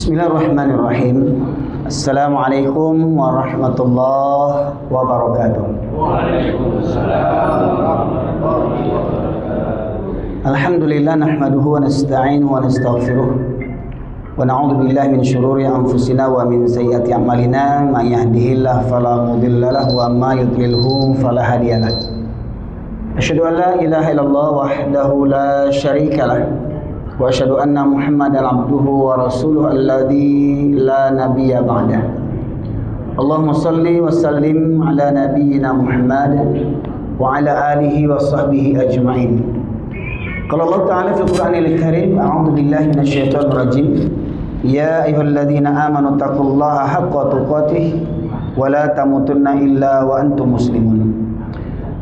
Bismillahirrahmanirrahim. Assalamualaikum warahmatullahi wabarakatuh. Waalaikumsalam warahmatullahi wabarakatuh. Alhamdulillah nahmaduhu wa nasta'inuhu wa nastaghfiruh wa na'udzu billahi min syururi anfusina wa min sayyiati a'malina may yahdihillahu fala mudilla lahu wa may yudlilhu fala hadiyalah. Asyhadu an la ilaha illallah wahdahu la syarika lah wa asyhadu anna Muhammadan abduhu wa rasuluhu alladzi la nabiyya ba'dah. Allahumma shalli wa sallim ala nabiyyina Muhammad wa ala alihi wa sahbihi ajma'in. Qala Allah Ta'ala fi Qur'anil Karim, a'udzu billahi minasyaitonir rajim. Ya ayyuhalladzina amanu taqullaha haqqa tuqatih wa la tamutunna illa wa antum muslimun.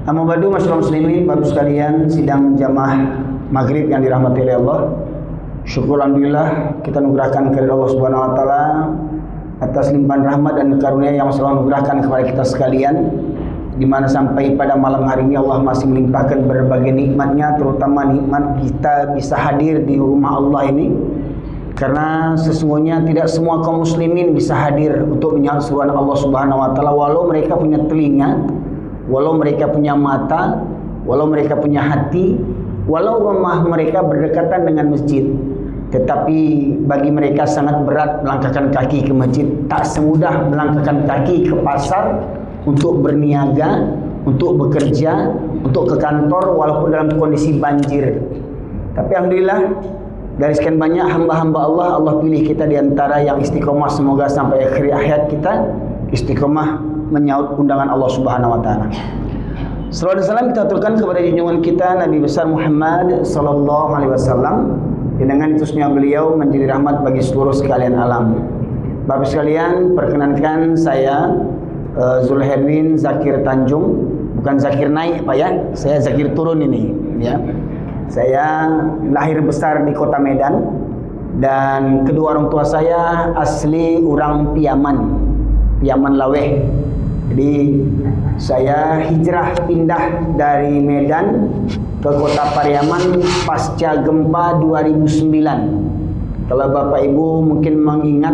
Amma ba'du, masyaallah muslimin, Bapak sekalian, sidang jamaah maghrib yang dirahmati oleh Allah. Syukur alhamdulillah kita anugerahkan kepada Allah Subhanahu wa taala atas limpahan rahmat dan karunia yang selalu anugerahkan kepada kita sekalian, di mana sampai pada malam hari ini Allah masih melimpahkan berbagai nikmatnya, terutama nikmat kita bisa hadir di rumah Allah ini. Karena sesungguhnya tidak semua kaum muslimin bisa hadir untuk menyambut seruan Allah Subhanahu wa taala, walau mereka punya telinga, walau mereka punya mata, walau mereka punya hati, walau rumah mereka berdekatan dengan masjid. Tetapi bagi mereka sangat berat melangkahkan kaki ke masjid, tak semudah melangkahkan kaki ke pasar untuk berniaga, untuk bekerja, untuk ke kantor walaupun dalam kondisi banjir. Tapi alhamdulillah dari sekian banyak hamba-hamba Allah, Allah pilih kita di antara yang istiqomah, semoga sampai akhir hayat kita istiqomah menyahut undangan Allah Subhanahu wa taala. Salawat dan salam kita aturkan kepada junjungan kita Nabi besar Muhammad sallallahu alaihi wasallam. Dengan diutusnya beliau menjadi rahmat bagi seluruh sekalian alam. Bapak sekalian, perkenankan saya Zulherwin Zakir Tanjung, bukan Zakir naik Pak ya, saya Zakir turun ini ya. Saya lahir besar di kota Medan dan kedua orang tua saya asli orang Piaman Laweh. Jadi saya hijrah pindah dari Medan ke kota Pariaman pasca gempa 2009. Kalau Bapak Ibu mungkin mengingat,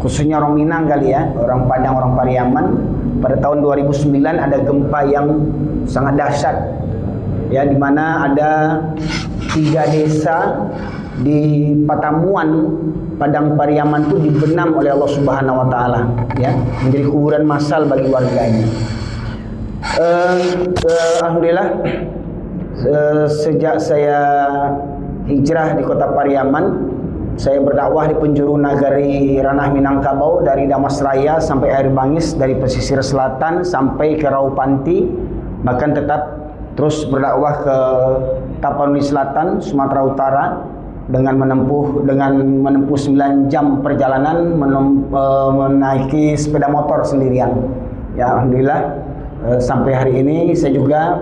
khususnya orang Minang kali ya, orang Padang, orang Pariaman, pada tahun 2009 ada gempa yang sangat dahsyat ya, di mana ada 3 desa di Patamuan Padang Pariaman itu dibenam oleh Allah Subhanahu wa taala ya, menjadi kuburan massal bagi warganya. Alhamdulillah sejak saya hijrah di kota Pariaman, saya berdakwah di penjuru nagari Ranah Minangkabau, dari Damasraya sampai Air Bangis, dari pesisir selatan sampai ke Raupanti, bahkan tetap terus berdakwah ke Tapanuli Selatan, Sumatera Utara dengan menempuh 9 jam perjalanan menaiki sepeda motor sendirian. Ya alhamdulillah sampai hari ini saya juga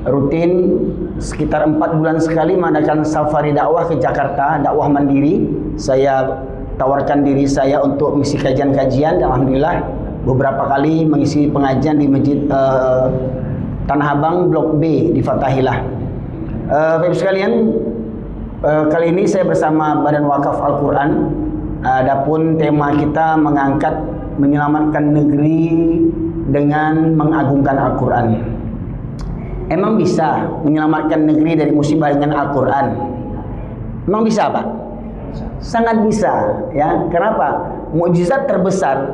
rutin sekitar 4 bulan sekali mengadakan safari dakwah ke Jakarta, dakwah mandiri. Saya tawarkan diri saya untuk mengisi kajian-kajian, dan alhamdulillah beberapa kali mengisi pengajian di Masjid Tanah Abang Blok B di Fathahilah. Bapak sekalian, kali ini saya bersama Badan Wakaf Al-Quran. Adapun tema kita mengangkat menyelamatkan negeri dengan mengagungkan Al-Quran. Emang bisa menyelamatkan negeri dari musibah dengan Al-Quran? Emang bisa Pak? Sangat bisa ya. Kenapa? Mukjizat terbesar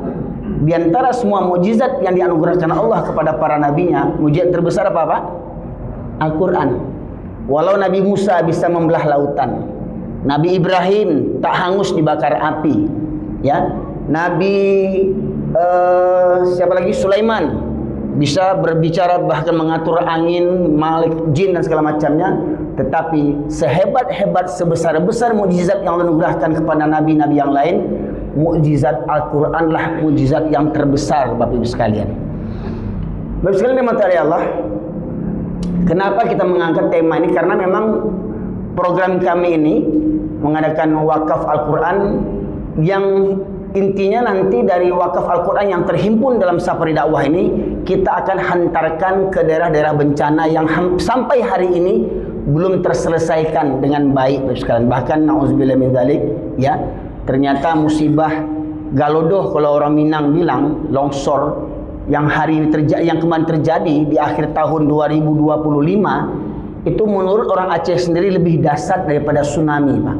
di antara semua mukjizat yang dianugerahkan Allah kepada para nabinya, mukjizat terbesar apa Pak? Al-Quran. Walau Nabi Musa bisa membelah lautan, Nabi Ibrahim tak hangus dibakar api ya, Nabi siapa lagi, Sulaiman bisa berbicara bahkan mengatur angin, malik jin dan segala macamnya. Tetapi sehebat-hebat, sebesar-besar mukjizat yang Allah anugerahkan kepada nabi-nabi yang lain, mukjizat Al-Quran lah mukjizat yang terbesar Bapak Ibu sekalian. Bapak Ibu sekalian dimati oleh Allah, kenapa kita mengangkat tema ini? Karena memang program kami ini mengadakan wakaf Al-Quran yang intinya nanti dari wakaf Al-Quran yang terhimpun dalam safari dakwah ini kita akan hantarkan ke daerah-daerah bencana yang sampai hari ini belum terselesaikan dengan baik sekalian. Bahkan nauzubillah min dzalik ya, ternyata musibah Galodoh kalau orang Minang bilang, longsor yang hari ini terjadi, yang kemarin terjadi di akhir tahun 2025 itu menurut orang Aceh sendiri lebih dahsyat daripada tsunami, Pak.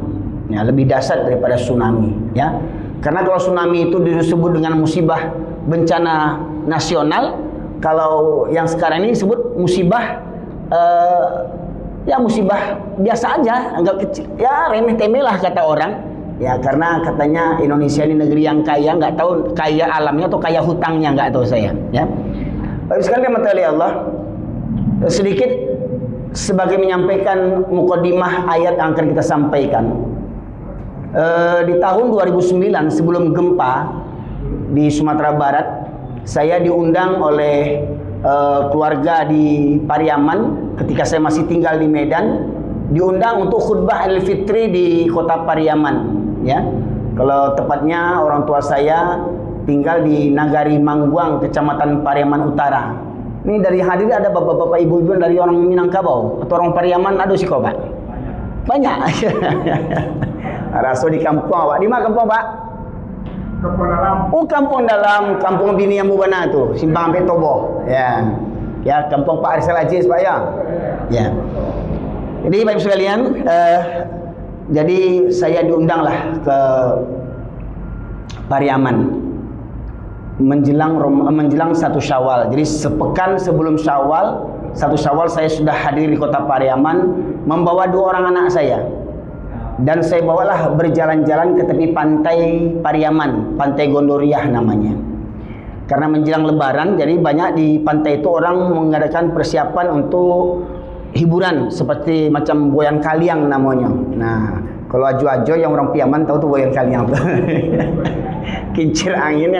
Ya, lebih dahsyat daripada tsunami, ya. Karena kalau tsunami itu disebut dengan musibah bencana nasional, kalau yang sekarang ini disebut musibah ya musibah biasa aja, anggap kecil, ya remeh-temeh lah kata orang. Ya karena katanya Indonesia ini negeri yang kaya, nggak tahu kaya alamnya atau kaya hutangnya, nggak tahu saya. Ya. Baik sekali mata Allah, sedikit sebagai menyampaikan mukadimah ayat yang akan kita sampaikan. Di tahun 2009 sebelum gempa di Sumatera Barat, saya diundang oleh keluarga di Pariaman ketika saya masih tinggal di Medan, diundang untuk khutbah Idul Fitri di kota Pariaman. Ya, kalau tepatnya orang tua saya tinggal di Nagari Mangguang, kecamatan Pariaman Utara. Ini dari hadir ada bapak-bapak ibu-ibu dari orang Minangkabau atau orang Pariaman, ada sih kok Pak? Banyak. Rasul di kampung Pak. Di mana kampung Pak? Kampung Dalam. Oh, kampung dalam, kampung bini yang Bubana tuh, Simpang Petobo. Ya. Ya, kampung Pak Arsal Aziz Pak ya. Ya. Jadi Bapak sekalian, jadi saya diundanglah ke Pariaman menjelang 1 Syawal. Jadi sepekan sebelum Syawal, 1 Syawal saya sudah hadir di kota Pariaman membawa 2 orang anak saya. Dan saya bawalah berjalan-jalan ke tepi pantai Pariaman, Pantai Gondoriah namanya. Karena menjelang Lebaran, jadi banyak di pantai itu orang mengadakan persiapan untuk hiburan seperti macam goyang kaliang namanya. Nah, kalau ajo-ajo yang orang Piaman tahu tuh goyang kaliang tuh. Kincir angin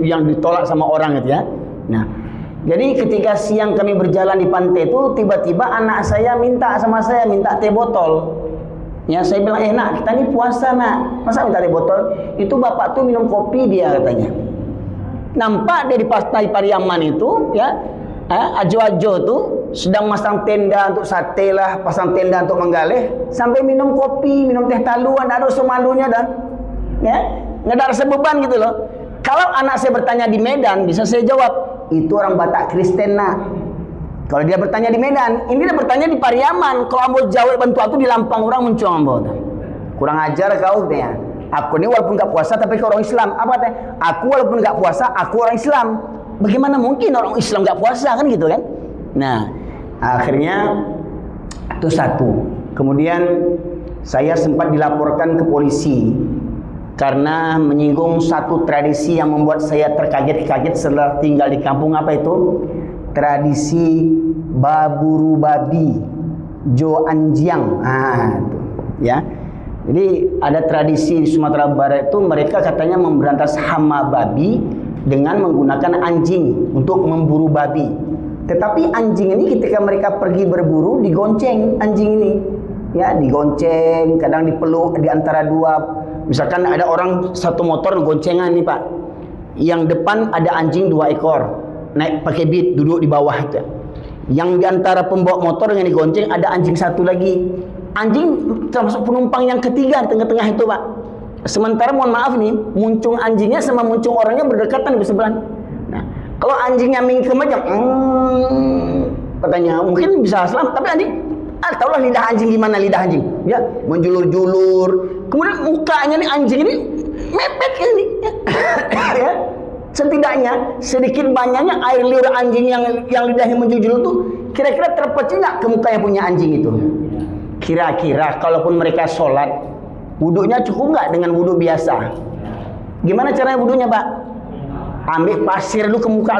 yang ditolak sama orang gitu ya. Nah, jadi ketika siang kami berjalan di pantai itu, tiba-tiba anak saya minta sama saya, minta teh botol. Ya, saya bilang, nak, kita ini puasa nak, masa minta teh botol? Itu bapak tuh minum kopi dia katanya. Nampak dia di pantai Pariaman itu, ya, ajo-ajo tuh sedang masang tenda untuk sate lah, pasang tenda untuk menggaleh, sampai minum kopi, minum teh talu, ada rasa malunya dan, ya, nggak ada rasa beban gitu loh. Kalau anak saya bertanya di Medan, bisa saya jawab, itu orang Batak Kristen nak. Kalau dia bertanya di Medan, ini dia bertanya di Pariaman. Kalau ambo jawab bantu aku di Lampang orang muncul ambo. Kurang ajar kau teh. Aku ini walaupun nggak puasa tapi ke orang Islam. Apa teh? Aku walaupun nggak puasa, aku orang Islam. Bagaimana mungkin orang Islam nggak puasa kan gitu kan? Nah, akhirnya itu satu. Kemudian saya sempat dilaporkan ke polisi karena menyinggung satu tradisi yang membuat saya terkaget-kaget setelah tinggal di kampung. Apa itu? Tradisi baburu babi, jo anjiang. Itu, ya. Jadi ada tradisi di Sumatera Barat itu mereka katanya memberantas hama babi dengan menggunakan anjing untuk memburu babi. Tetapi anjing ini ketika mereka pergi berburu digonceng anjing ini. Ya, digonceng, kadang dipeluk di antara dua. Misalkan ada orang satu motor goncengan nih Pak. Yang depan ada anjing 2 ekor. Naik pakai beat, duduk di bawah itu. Yang di antara pembawa motor yang digonceng ada anjing satu lagi. Anjing termasuk penumpang yang ketiga di tengah-tengah itu Pak. Sementara mohon maaf nih, muncung anjingnya sama muncung orangnya berdekatan di sebelah. Nah, kalau anjingnya mingkem aja, katanya mungkin bisa selamat, tapi anjing, tahulah lidah anjing gimana lidah anjing, ya menjulur-julur. Kemudian mukanya nih anjing ini mepet ini, ya. Setidaknya sedikit banyaknya air liur anjing yang lidahnya menjulur tuh kira-kira terpecah nggak ke muka yang punya anjing itu. Kira-kira kalaupun mereka sholat, wudhunya cukup nggak dengan wudhu biasa? Gimana caranya wudhunya Pak? Ambil pasir dulu ke muka,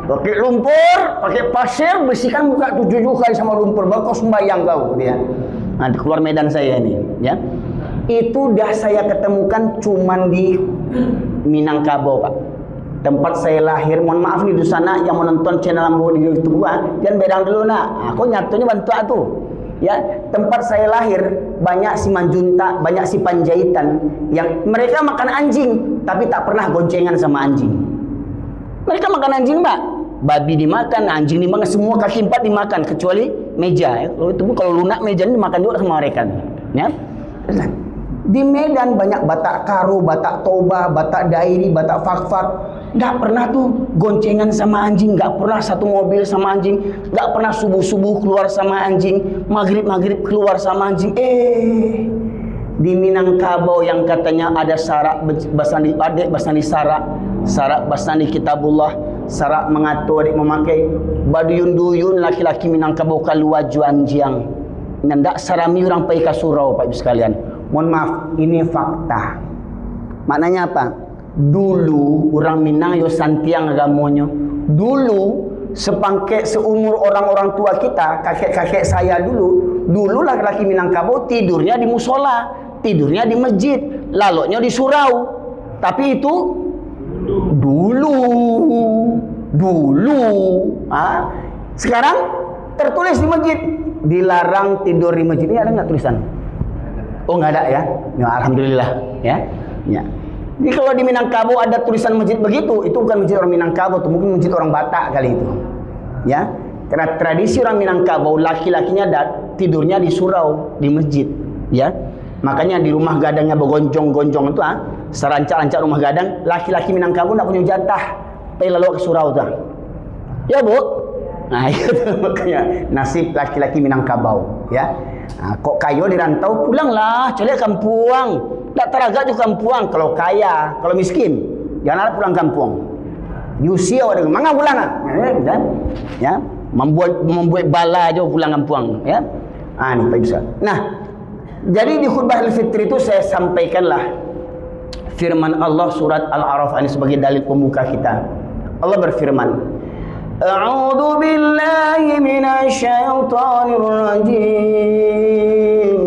pakai lumpur, pakai pasir, bersihkan muka 7 kali sama lumpur, baru kau sembahyang kau dia. Nanti keluar Medan saya ini, ya. Itu dah saya ketemukan cuman di Minangkabau Pak, tempat saya lahir. Mohon maaf nih di sana yang menonton channel Ambo di YouTube gua, jangan bedang dulu nak. Aku nyatunya bantu atuh. Ya, tempat saya lahir banyak si Manjunta, banyak si Panjaitan yang mereka makan anjing tapi tak pernah goncengan sama anjing. Mereka makan anjing Pak, babi dimakan, anjing dimakan, semua kaki 4 dimakan kecuali meja. Ya. Kalau itu kalau lunak meja ini dimakan juga sama mereka. Ya. Di Medan banyak Batak Karo, Batak Toba, Batak Dairi, Batak Fakfak. Nggak pernah tuh goncengan sama anjing, nggak pernah satu mobil sama anjing, nggak pernah subuh-subuh keluar sama anjing, maghrib-maghrib keluar sama anjing. Di Minangkabau yang katanya ada sarak basandi adik, basandi sarak basandi kitabullah, sarak mengatur adik memakai baduyun-duyun laki-laki Minangkabau kaluaju anjiang. Ndak sarami orang pai ka surau, Pak Ibu sekalian. Mohon maaf, ini fakta. Maknanya apa? Dulu orang Minang yo santiang agamonyo. Dulu seumur orang-orang tua kita, kakek-kakek saya dulu laki-laki Minangkabau tidurnya di musola, tidurnya di masjid, laloknya di surau. Tapi itu dulu. Sekarang tertulis di masjid, dilarang tidur di masjid. Ini ada nggak tulisan? Oh, nggak ada ya? Ya, alhamdulillah ya. Jadi kalau di Minangkabau ada tulisan masjid begitu, itu bukan masjid orang Minangkabau, itu mungkin masjid orang Batak kali itu. Ya, karena tradisi orang Minangkabau laki-lakinya tidurnya di surau, di masjid. Ya, makanya di rumah gadangnya begonjong-gonjong itu, serancak-rancak rumah gadang, laki-laki Minangkabau nggak punya jatah, pergi lalu ke surau tuh. Ya Bu. Nah itu makanya nasib laki-laki Minangkabau. Ya. Nah, kok kayo di rantau, pulanglah, cari kampung. Tak teragak juga kampung. Kalau kaya, kalau miskin, jangan ada pulang kampung. Yusia ada mangga pulang. Ya, membuat bala aja pulang kampung. Ya, ini Pak bisa. Nah, jadi di khutbah Al-Fitri itu saya sampaikanlah firman Allah surat Al-A'raf ini sebagai dalil pembuka kita. Allah berfirman, A'udzu billahi minasyaitonir rajim.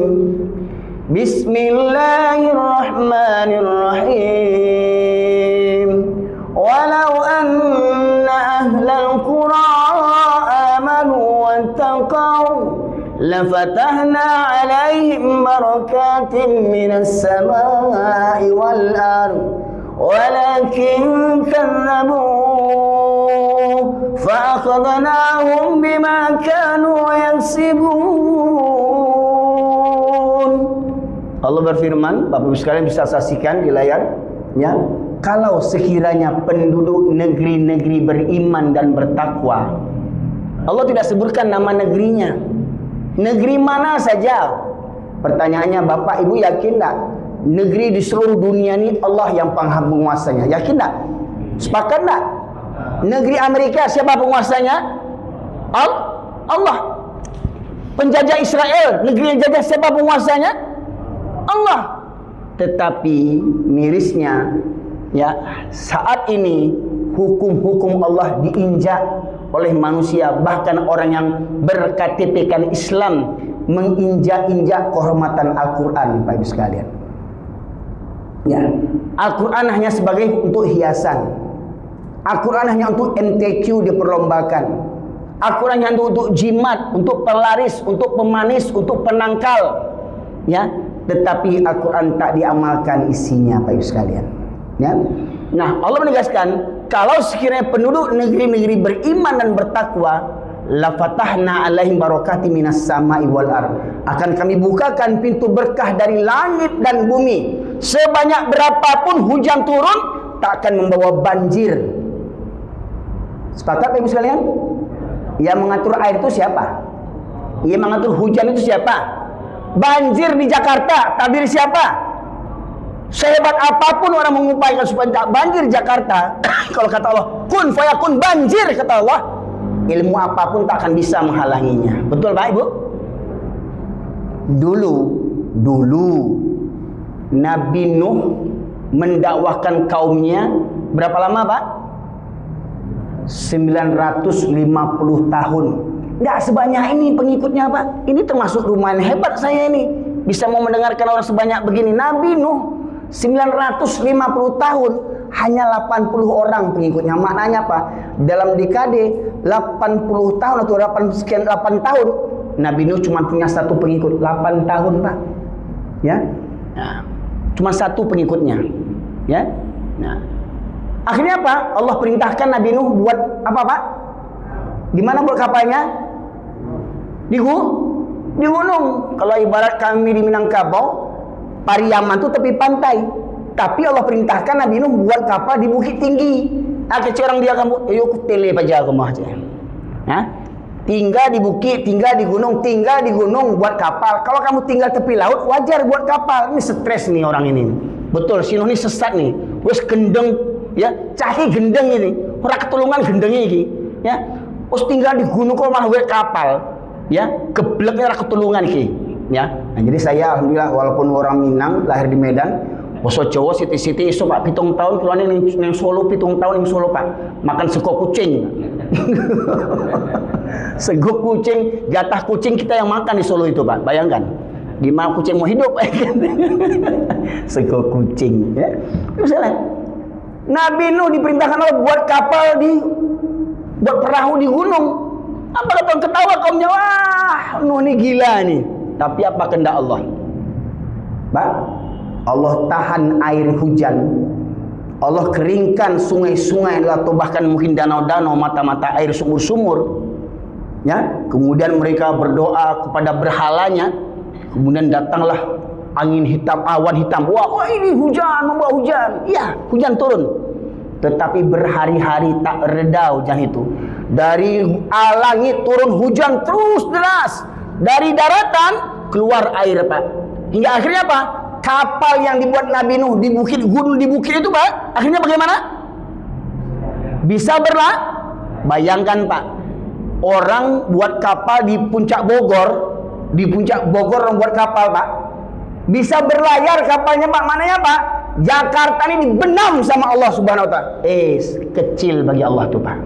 Bismillahirrahmanirrahim. Walau anna ahlal qura amanu wattaqaw lafatahna 'alaihim barakatin minas samaa'i wal ardh walakin kadzabu فأخذناهم بما كانوا يكسبون. Allah berfirman, Bapak Ibu sekalian bisa saksikan di layar, ya. Kalau sekiranya penduduk negeri-negeri beriman dan bertakwa, Allah tidak sebutkan nama negerinya. Negeri mana saja? Pertanyaannya, Bapak Ibu yakin tak? Negeri di seluruh dunia ini Allah yang penguasanya. Yakin tak? Sepakat tak? Negeri Amerika siapa penguasanya? Allah. Penjajah Israel, negeri yang jajah siapa penguasanya? Allah. Tetapi mirisnya, ya, saat ini hukum-hukum Allah diinjak oleh manusia, bahkan orang yang berKTP-kan Islam menginjak-injak kehormatan Al-Quran, Pak Ibu sekalian. Ya, Al-Quran hanya sebagai untuk hiasan. Al-Quran hanya untuk MTQ diperlombakan. Al-Quran hanya untuk jimat, untuk pelaris, untuk pemanis, untuk penangkal. Ya, tetapi Al-Quran tak diamalkan isinya, Pak Ibu sekalian. Ya. Nah, Allah menegaskan, kalau sekiranya penduduk negeri-negeri beriman dan bertakwa, la fatahna 'alaihim barakati minas sama'i wal ardh. Akan kami bukakan pintu berkah dari langit dan bumi. Sebanyak berapapun hujan turun, tak akan membawa banjir. Sepakat Ibu sekalian? Yang mengatur air itu siapa? Yang mengatur hujan itu siapa? Banjir di Jakarta, tabir siapa? Sehebat apapun orang mengupayakan supaya tak banjir Jakarta, kalau kata Allah, kun fayakun, banjir kata Allah, ilmu apapun tak akan bisa menghalanginya. Betul Pak Ibu? Dulu Nabi Nuh mendakwahkan kaumnya berapa lama Pak? 950 tahun. Nggak sebanyak ini pengikutnya Pak. Ini termasuk lumayan hebat saya ini. Bisa mau mendengarkan orang sebanyak begini. Nabi Nuh 950 tahun, hanya 80 orang pengikutnya. Maknanya apa? Dalam dekade 80 tahun atau 8 tahun, Nabi Nuh cuma punya satu pengikut. 8 tahun Pak. Ya. Nah, cuma satu pengikutnya. Ya. Nah, akhirnya apa? Allah perintahkan Nabi Nuh buat apa Pak? Di mana buat kapalnya? Di gunung. Kalau ibarat kami di Minangkabau, Pariaman itu tepi pantai. Tapi Allah perintahkan Nabi Nuh buat kapal di bukit tinggi. Kecil orang dia kamu, ayo ku tele aja ke aja. Tinggal di bukit, tinggal di gunung buat kapal. Kalau kamu tinggal tepi laut, wajar buat kapal. Ini stres nih orang ini. Betul, si Nuh ini sesat nih. Wes gendeng, ya, cahi gendeng ini. Orang ketulungan gendengnya ini, ya. Wes tinggal di gunung kok malah buat kapal, ya. Kebleknya orang ketulungan ini, ya. Nah, jadi saya alhamdulillah walaupun orang Minang, lahir di Medan, Boso Jawa siti-siti iso Pak 7 tahun keluarnya ning Solo 7 tahun ning Solo Pak. Makan sego kucing. Sego kucing, jatah kucing kita yang makan di Solo itu Pak. Bayangkan. Gimana kucing mau hidup? Sego kucing ya. Misalnya Nabi Nuh diperintahkan Allah buat kapal buat perahu di gunung. Apa kata ketawa kaumnya? Wah, Nuh ini gila nih. Tapi apa kehendak Allah? Pak, Allah tahan air hujan. Allah keringkan sungai-sungai atau bahkan mungkin danau-danau, mata-mata air sumur-sumur. Ya, kemudian mereka berdoa kepada berhalanya. Kemudian datanglah angin hitam, awan hitam. Wah, ini hujan, membawa hujan. Ya, hujan turun. Tetapi berhari-hari tak reda hujan itu. Dari langit turun hujan terus deras. Dari daratan keluar air Pak. Hingga akhirnya apa? Kapal yang dibuat Nabi Nuh di bukit gunung di bukit itu Pak, akhirnya bagaimana? Bisa bayangkan Pak, orang buat kapal di puncak Bogor orang buat kapal Pak, bisa berlayar kapalnya Pak, mananya Pak? Jakarta ini dibenam sama Allah Subhanahu Wa Taala. Kecil bagi Allah tuh Pak.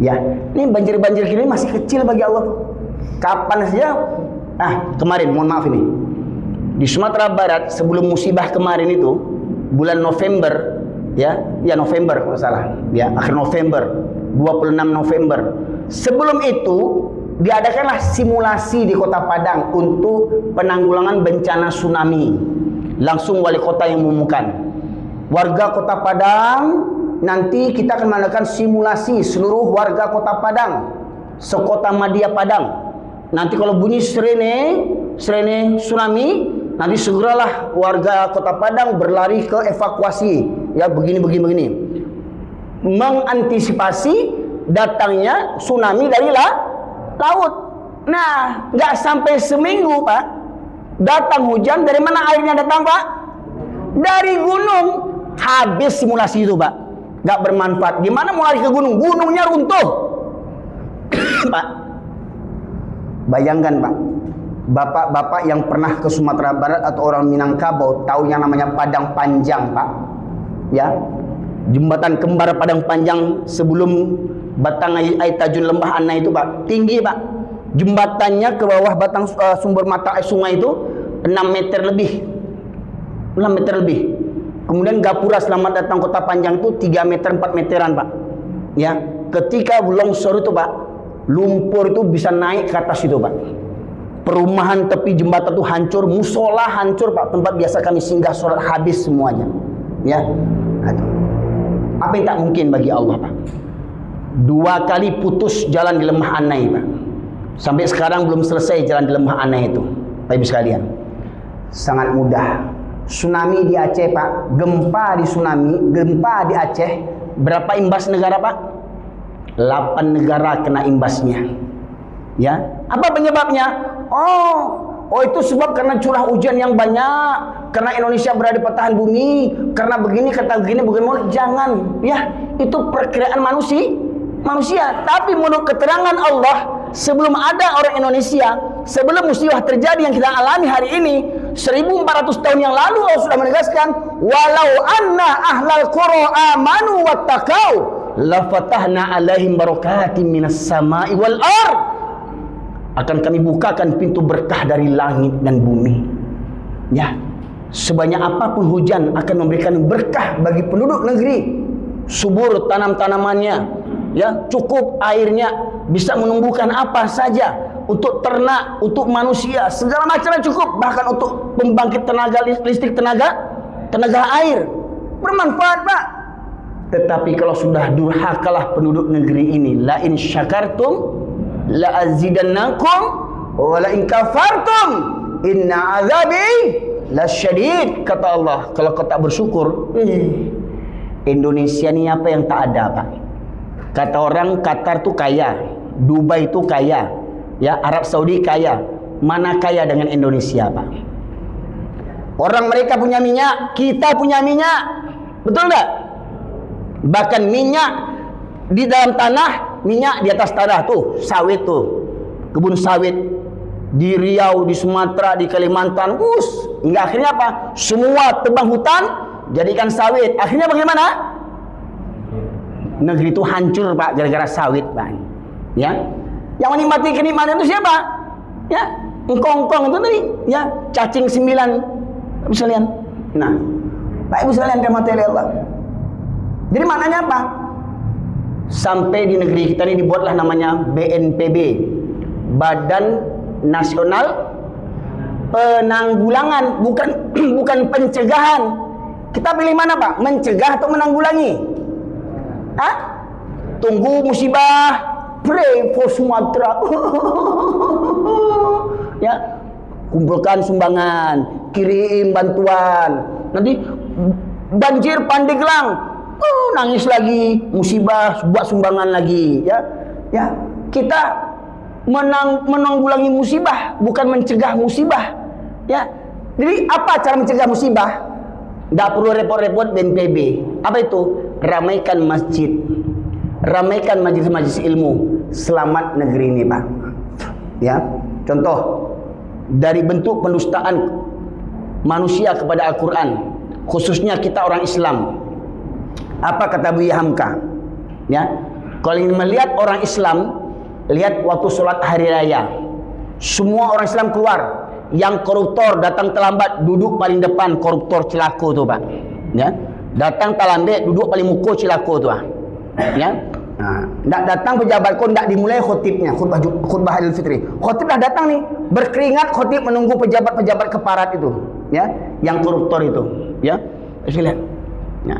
Ya, ini banjir-banjir gini masih kecil bagi Allah tuh. Kapan saja? Kemarin, mohon maaf ini. Di Sumatera Barat sebelum musibah kemarin itu bulan November ya November kalau salah ya, akhir November 26 November. Sebelum itu diadakanlah simulasi di Kota Padang untuk penanggulangan bencana tsunami. Langsung wali kota yang mengumumkan, warga Kota Padang nanti kita akan mengadakan simulasi seluruh warga Kota Padang, sekota Madia Padang. Nanti kalau bunyi sirene tsunami, nanti segeralah warga Kota Padang berlari ke evakuasi. Ya begini. Mengantisipasi datangnya tsunami dari laut. Nah, nggak sampai seminggu Pak, datang hujan. Dari mana airnya datang Pak? Dari gunung. Habis simulasi itu Pak, nggak bermanfaat. Gimana mau lari ke gunung? Gunungnya runtuh. Pak, bayangkan Pak, bapak-bapak yang pernah ke Sumatera Barat atau orang Minangkabau tahu yang namanya Padang Panjang Pak, ya, jembatan kembar Padang Panjang sebelum batang air tajun Lembah Ana itu Pak, tinggi Pak, jembatannya ke bawah batang sumber mata air sungai itu 6 meter lebih. Kemudian gapura selamat datang Kota Panjang itu 3 meter 4 meteran Pak, ya. Ketika longsor itu Pak, lumpur itu bisa naik ke atas itu Pak. Perumahan tepi jembatan itu hancur, musola hancur Pak, tempat biasa kami singgah sholat habis semuanya. Ya, apa yang tak mungkin bagi Allah Pak? 2 kali putus jalan di Lembah Anai Pak. Sampai sekarang belum selesai jalan di Lembah Anai itu, Pak Ibu sekalian. Sangat mudah. Tsunami di Aceh Pak, gempa di Aceh. Berapa imbas negara Pak? 8 negara kena imbasnya. Ya, apa penyebabnya? Oh itu sebab karena curah hujan yang banyak, karena Indonesia berada di pertahan bumi, karena begini bagaimana? Jangan, ya, itu perkiraan manusia. Tapi menurut keterangan Allah, sebelum ada orang Indonesia, sebelum musibah terjadi yang kita alami hari ini, 1400 tahun yang lalu Allah sudah menegaskan, walau anna ahlal qura amanu wattaqau la fatahna alaihim barakatim minas sama'i wal ard. Akan kami bukakan pintu berkah dari langit dan bumi. Ya, sebanyak apapun hujan akan memberikan berkah bagi penduduk negeri. Subur tanam-tanamannya, ya, cukup airnya, bisa menumbuhkan apa saja untuk ternak, untuk manusia, segala macamnya cukup, bahkan untuk pembangkit tenaga listrik, tenaga air. Bermanfaat Pak. Tetapi kalau sudah durhakalah penduduk negeri ini, la in syakartum la azidannakum wa la in kafartum inna azabi la syadid, kata Allah. Kalau kau tak bersyukur, Indonesia ni apa yang tak ada, Pak? Kata orang Qatar tu kaya, Dubai tu kaya, ya, Arab Saudi kaya. Mana kaya dengan Indonesia, Pak? Orang mereka punya minyak, kita punya minyak. Betul tak? Bahkan minyak di dalam tanah, minyak di atas tanah tu, sawit tu, kebun sawit di Riau, di Sumatera, di Kalimantan, hingga akhirnya apa? Semua tebang hutan jadikan sawit. Akhirnya bagaimana? Negeri itu hancur, Pak, gara-gara sawit, Pak. Ya, yang menikmati kenikmatan itu siapa? Ya, engkong-engkong itu tadi, ya, cacing 9, Ibu sekalian. Nah, Pak Ibu sekalian dirahmati oleh Allah. Jadi maknanya apa? Sampai di negeri kita ini dibuatlah namanya BNPB, Badan Nasional Penanggulangan, bukan pencegahan. Kita pilih mana, Pak? Mencegah atau menanggulangi? Hah? Tunggu musibah, pray for Sumatera. Ya, kumpulkan sumbangan, kirim bantuan. Nanti banjir Pandeglang, nangis lagi, musibah, buat sumbangan lagi. Ya, ya, kita menanggulangi musibah, bukan mencegah musibah. Ya, jadi apa cara mencegah musibah? Tidak perlu repot-repot BNPB. Apa itu? Ramaikan masjid, ramaikan majelis-majelis ilmu. Selamat negeri ini, Pak. Ya, contoh dari bentuk pendustaan manusia kepada Al-Quran, khususnya kita orang Islam. Apa kata Buya Hamka? Ya, kalau ingin melihat orang Islam, lihat waktu sholat hari raya. Semua orang Islam keluar. Yang koruptor datang terlambat, duduk paling depan, koruptor cilako tu, Pak. Ya, datang terlambat, duduk paling muka cilako tu, Pak. Ya, nak datang pejabat kau, nak dimulai khutibnya, khutbah Idul Fitri. Khutib dah datang nih, berkeringat khutib menunggu pejabat-pejabat keparat itu, ya, yang koruptor itu, ya. Lihat. Ya.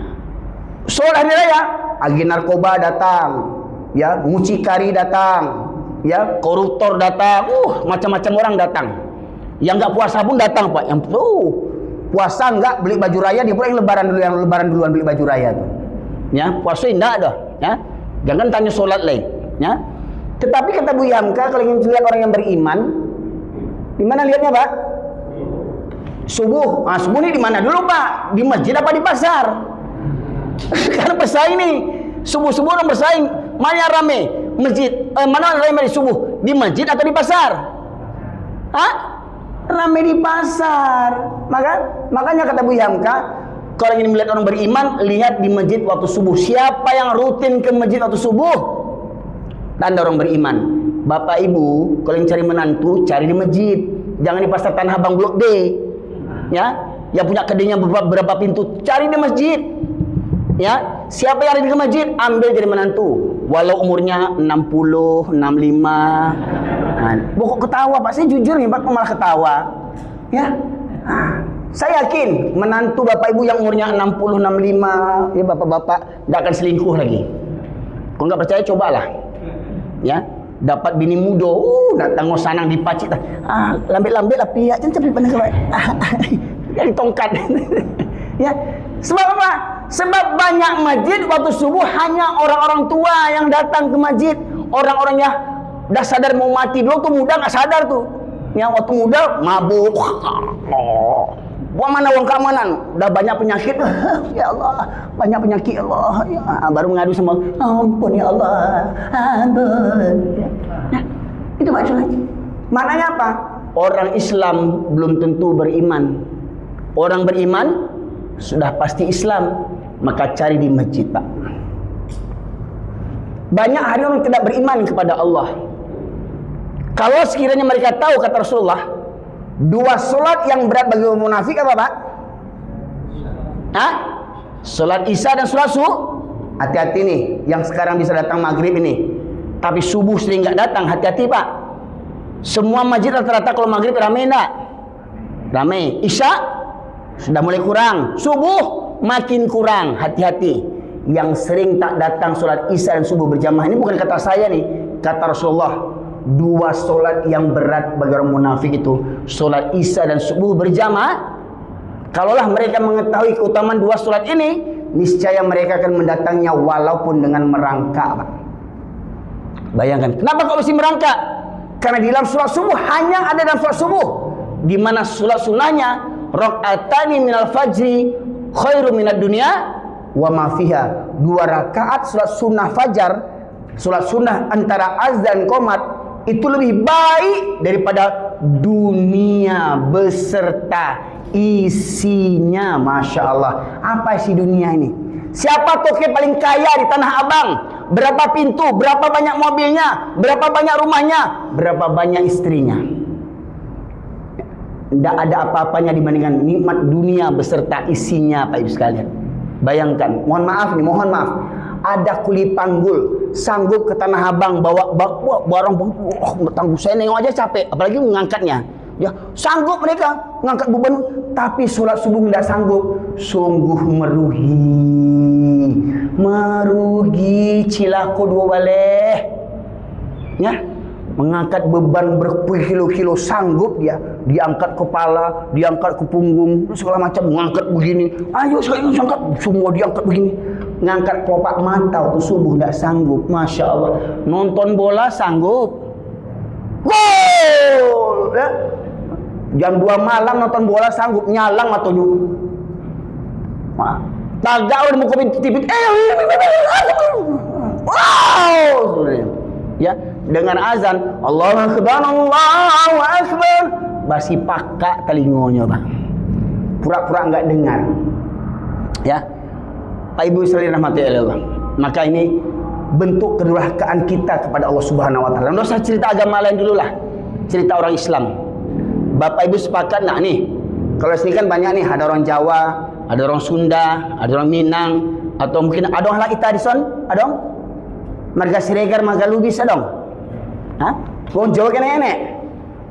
Sholat hari raya, agen narkoba datang, ya, mucikari datang, ya, koruptor datang, macam-macam orang datang. Yang enggak puasa pun datang, Pak. Yang puasa enggak beli baju raya, dia pula yang lebaran duluan beli baju raya tuh. Ya, puasa enggak dah, ya. Jangan tanya solat lain, ya. Tetapi kata Buya Hamka, kalau ingin lihat orang yang beriman, di mana lihatnya, Pak? Subuh. Subuh ini di mana dulu, Pak? Di masjid apa di pasar? Karena bersaing nih. Subuh-subuh orang bersaing. Mana yang rame? Masjid. Mana yang rame di subuh? Di masjid atau di pasar? Hah? Rame di pasar. Makanya kata Buya Hamka, kalau ingin melihat orang beriman, lihat di masjid waktu subuh. Siapa yang rutin ke masjid waktu subuh? Tanda orang beriman. Bapak Ibu, kalau ingin cari menantu, cari di masjid. Jangan di pasar Tanah Abang Blok D. Ya, yang punya kedainya berapa pintu, cari di masjid. Ya, siapa yang ada di masjid, ambil jadi menantu. Walau umurnya 60, 65. Pokok ketawa, Pak. Saya jujur nih, Pak, malah ketawa. Ya. Saya yakin menantu Bapak Ibu yang umurnya 60, 65, ya, bapak-bapak tidak akan selingkuh lagi. Kalau nggak percaya, cobalah. Ya, dapat bini muda, datang ngosanang dipacit. Lambat-lambat lah pihak, cancap pandang ke dari tongkat. Ya, sebab apa? Sebab banyak masjid waktu subuh hanya orang-orang tua yang datang ke masjid. Orang-orang yang dah sadar mau mati dulu tuh, muda nggak sadar tuh. Yang waktu muda mabuk. Buang mana uang keamanan? Udah banyak penyakit. Ya Allah, banyak penyakit, ya Allah. Ya, baru mengadu sama, ampun ya Allah, ampun. Nah, itu maksudnya. Maknanya apa? Orang Islam belum tentu beriman. Orang beriman sudah pasti Islam. Maka cari di masjid, Pak. Banyak hari orang tidak beriman kepada Allah. Kalau sekiranya mereka tahu, kata Rasulullah, dua solat yang berat bagi orang munafik apa, Pak? Solat Isya dan solat subuh. Hati-hati nih, yang sekarang bisa datang maghrib ini, tapi subuh sering nggak datang. Hati-hati, Pak. Semua masjid rata-rata kalau maghrib ramai enggak? Ramai. Isya sudah mulai kurang, subuh makin kurang. Hati-hati. Yang sering tak datang solat Isya dan subuh berjamaah ini bukan kata saya nih, kata Rasulullah. Dua solat yang berat bagi orang munafik itu solat Isya dan subuh berjamaah. Kalaulah mereka mengetahui keutamaan dua solat ini, niscaya mereka akan mendatanginya walaupun dengan merangkak, Pak. Bayangkan, kenapa kok mesti merangkak? Karena di dalam solat subuh hanya ada dalam solat subuh, di mana solat sunnahnya rakaatani minal fajri khairu minad dunya wa ma fiha. 2 rakaat solat sunnah fajar, solat sunnah antara azan qomat itu lebih baik daripada dunia beserta isinya. Masya Allah. Apa isi dunia ini? Siapa toke paling kaya di Tanah Abang? Berapa pintu? Berapa banyak mobilnya? Berapa banyak rumahnya? Berapa banyak istrinya? Tidak ada apa-apanya dibandingkan nikmat dunia beserta isinya, Pak Ibu sekalian. Bayangkan, mohon maaf nih, mohon maaf. Ada kuli panggul sanggup ke Tanah Abang bawa barang, tangguh, saya nengok aja capek, apalagi mengangkatnya. Ya, sanggup mereka mengangkat beban, tapi sholat subuh tidak sanggup. Sungguh merugi cilako dua baleh. Ya, mengangkat beban berkilo-kilo sanggup dia, diangkat kepala, diangkat ke punggung, segala macam, mengangkat begini. Ayo saya angkat, semua diangkat begini. Ngangkat kelopak mata waktu subuh tidak sanggup. Masya Allah. Nonton bola sanggup. Gol! Ya. Jam 2 malam nonton bola sanggup, nyalang matonya. Tagak udah mau kopi TV. Wow! Ya, dengan azan Allahu Akbar, Allahu Akbar, basi pakak telingonya, Bang. Pura-pura enggak dengar. Ya. Pak Ibu sekalian rahmati Allah. Maka ini bentuk kedurhakaan kita kepada Allah Subhanahu wa taala. Enggak usah cerita agama lain dulu lah. Cerita orang Islam. Bapak Ibu sepakat nak nih? Kalau sini kan banyak nih, ada orang Jawa, ada orang Sunda, ada orang Minang, atau mungkin ada orang Laita di son, ada orang Marga Siregar, Marga Lubis, ada orang. Hah? Orang Jawa kan enek?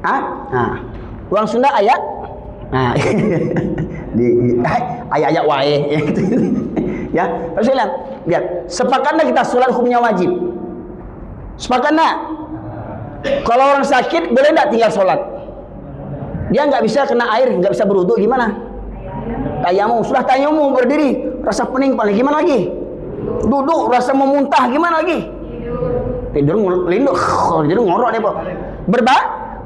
Hah? Nah. Orang Sunda ayat? Nah. Ayat-ayat wae. Ya, Rasulullah, lihat, sepakat nak kita sholat hukumnya wajib? Sepakat nak? Kalau orang sakit boleh tak tinggal sholat? Dia nggak bisa kena air, nggak bisa berwudu, gimana? Tayamum, sudah tayamum berdiri, rasa pening paling gimana lagi? Duduk, rasa mau muntah gimana lagi? Tidur linduk, jadi ngorok deh, Pak.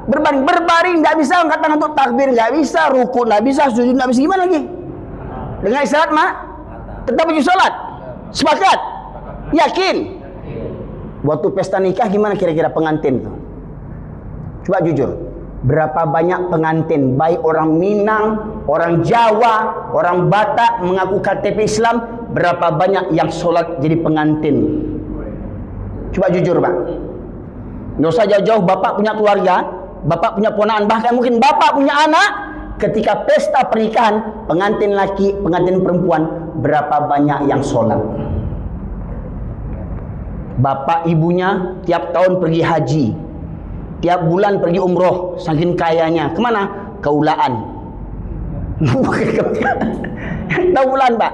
Berbaring nggak bisa, angkat tangan untuk takbir nggak bisa, ruku nggak bisa, sujud nggak bisa, gimana lagi? Dengan istirahat mak, tetap wajib sholat. Sepakat? Yakin? Waktu pesta nikah gimana kira-kira pengantin tuh? Coba jujur. Berapa banyak pengantin, baik orang Minang, orang Jawa, orang Batak mengaku KTP Islam, berapa banyak yang sholat jadi pengantin? Coba jujur, Pak. Nggak usah jauh-jauh, Bapak punya keluarga, Bapak punya ponakan, bahkan mungkin Bapak punya anak. Ketika pesta pernikahan, pengantin laki, pengantin perempuan, berapa banyak yang sholat? Bapak ibunya tiap tahun pergi haji, tiap bulan pergi umroh, saking kayanya. Kemana? Keulaan. Tahu bulan, Pak?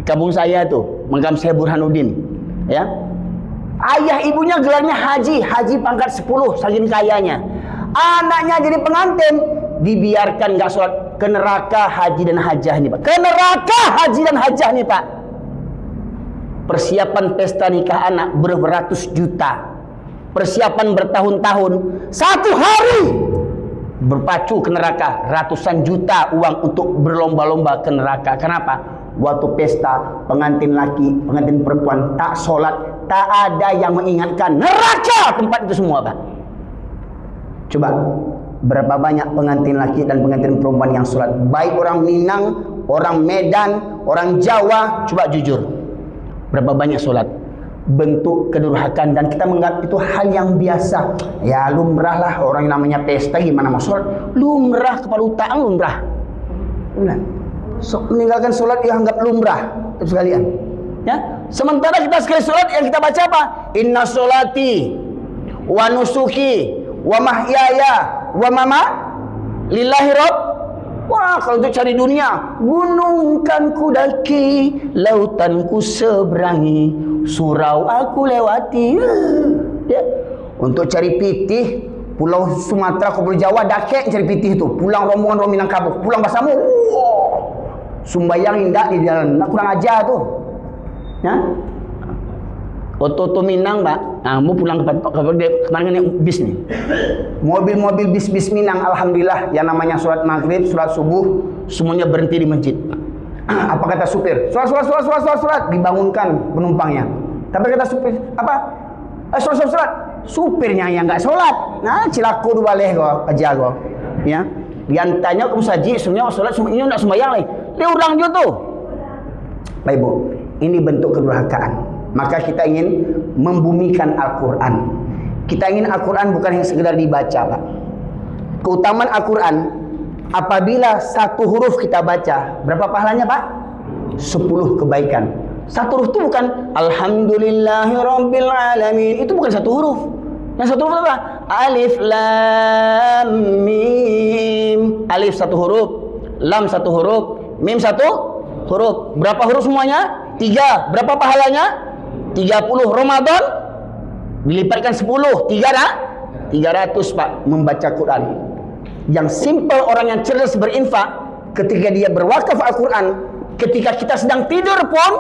Kampung saya tuh, makam saya Burhanuddin. Ya, ayah ibunya gelarnya haji pangkat 10, saking kayanya. Anaknya jadi pengantin, dibiarkan nggak sholat, ke neraka haji dan hajah nih, Pak. Ke neraka haji dan hajah nih, Pak. Persiapan pesta nikah anak beratus juta. Persiapan bertahun-tahun, 1 hari berpacu ke neraka, ratusan juta uang untuk berlomba-lomba ke neraka. Kenapa? Waktu pesta, pengantin laki, pengantin perempuan tak sholat, tak ada yang mengingatkan, neraka tempat itu semua, Pak. Coba, berapa banyak pengantin laki dan pengantin perempuan yang sholat? Baik orang Minang, orang Medan, orang Jawa, coba jujur, berapa banyak sholat? Bentuk kedurhakaan, dan kita menganggap itu hal yang biasa. Ya lumrah lah, orang yang namanya pesta gimana mau sholat? Lumrah, kepala utang lumrah. Meninggalkan sholat dianggap lumrah, sekalian. Ya, sementara kita sekali sholat yang kita baca apa? Inna sholati wa nusuki wa mahyaya wa mama lillahi rabb. Wah, kalau untuk cari dunia, gunung kan ku daki, lautan ku seberangi, surau aku lewati. Ya. Untuk cari pitih, pulau Sumatera, Pulau Jawa, dakek cari pitih itu. Pulang rombongan orang Minangkabau, pulang Basamu. Wow. Sumbayang indah di jalan, nak kurang ajar tuh. Ya. Oto Minang, Pak. Nah, mau pulang kemarin ini bis nih. Mobil-mobil bis Minang, alhamdulillah, yang namanya sholat maghrib, sholat subuh, semuanya berhenti di masjid. Apa kata supir? Sholat, dibangunkan penumpangnya. Tapi kata supir, apa? Sholat. Supirnya yang nggak sholat. Nah, cilaku balik kok, aja kok. Ya. Diantanya kamu saji, semuanya sholat, semuanya nggak sembahyang lagi. Dia urang juga tuh. Baik Bu, ini bentuk kedurhakaan. Maka kita ingin membumikan Al-Quran. Kita ingin Al-Quran bukan yang sekedar dibaca, Pak. Keutamaan Al-Quran, apabila satu huruf kita baca, berapa pahalanya, Pak? 10 kebaikan. Satu huruf itu bukan Alhamdulillahirabbil alamin. Itu bukan satu huruf. Yang satu huruf apa? Alif lam mim. Alif satu huruf, lam satu huruf, mim satu huruf. Berapa huruf semuanya? 3. Berapa pahalanya? 30. Ramadan dilipatkan 10. 300, Pak, membaca Quran. Yang simple, orang yang cerdas berinfak, ketika dia berwakaf Al-Quran, ketika kita sedang tidur pun,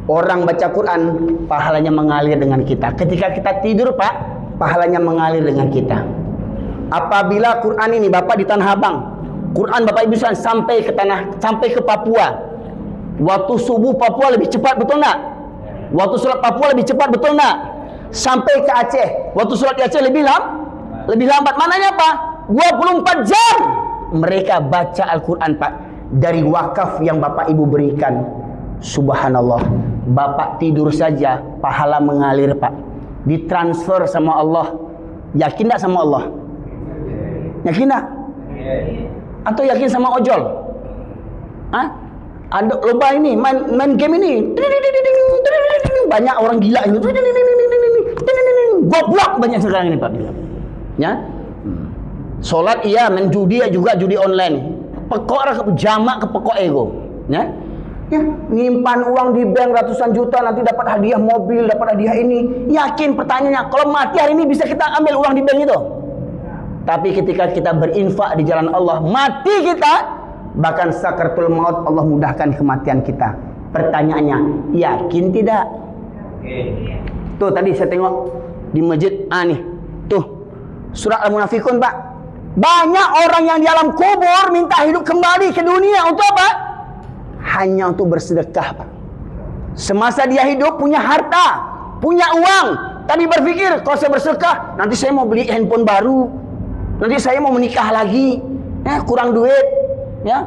orang baca Quran, pahalanya mengalir dengan kita. Ketika kita tidur, Pak, pahalanya mengalir dengan kita. Apabila Quran ini, Bapak di Tanah Abang, Quran Bapak Ibu sampai ke Papua. Waktu subuh Papua lebih cepat, betul tak? Waktu sholat Papua lebih cepat, betul tak? Sampai ke Aceh, waktu sholat di Aceh lebih lambat. Maknanya apa? 24 jam mereka baca Al-Quran, Pak, dari wakaf yang Bapak Ibu berikan. Subhanallah, Bapak tidur saja pahala mengalir, Pak, ditransfer sama Allah. Yakin tak sama Allah? Yakin tak? Atau yakin sama ojol? Hah? Ada lomba ini, main game ini, banyak orang gila ini, goblok banyak sekarang ini, Pak. Ya, sholat iya, main judi juga, judi online, pekok jamak ke pekok ego, ya, nyimpan uang di bank ratusan juta, nanti dapat hadiah mobil, dapat hadiah ini. Yakin? Pertanyaannya, kalau mati hari ini bisa kita ambil uang di bank itu? Tapi ketika kita berinfak di jalan Allah, mati kita, bahkan sakaratul maut, Allah mudahkan kematian kita. Pertanyaannya, yakin tidak? Tuh tadi saya tengok di masjid, nih, tuh surat Al-Munafikun, Pak. Banyak orang yang di alam kubur minta hidup kembali ke dunia untuk apa? Hanya untuk bersedekah, Pak. Semasa dia hidup punya harta, punya uang, tadi berpikir, kalau saya bersedekah, nanti saya mau beli handphone baru, nanti saya mau menikah lagi, kurang duit. Ya,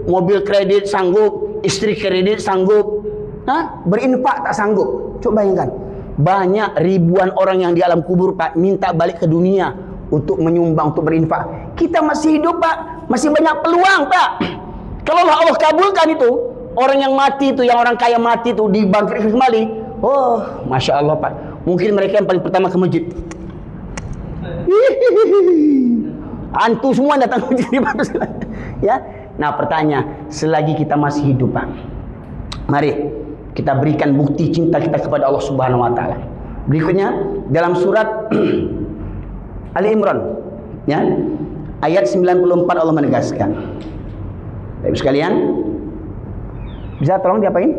mobil kredit sanggup, istri kredit sanggup, berinfak tak sanggup. Coba bayangkan, banyak ribuan orang yang di alam kubur, Pak, minta balik ke dunia untuk menyumbang, untuk berinfak. Kita masih hidup, Pak, masih banyak peluang, Pak. Kalau Allah kabulkan itu, orang yang mati itu, yang orang kaya mati itu dibangkitkan kembali, Masya Allah, Pak, mungkin mereka yang paling pertama ke masjid. Antu semua datang ke masjid. Ya. Nah, pertanyaan, selagi kita masih hidup, Pak, mari kita berikan bukti cinta kita kepada Allah Subhanahu wa taala. Berikutnya dalam surat Ali Imran, ya, ayat 94, Allah menegaskan. Baik sekalian, bisa tolong diapain?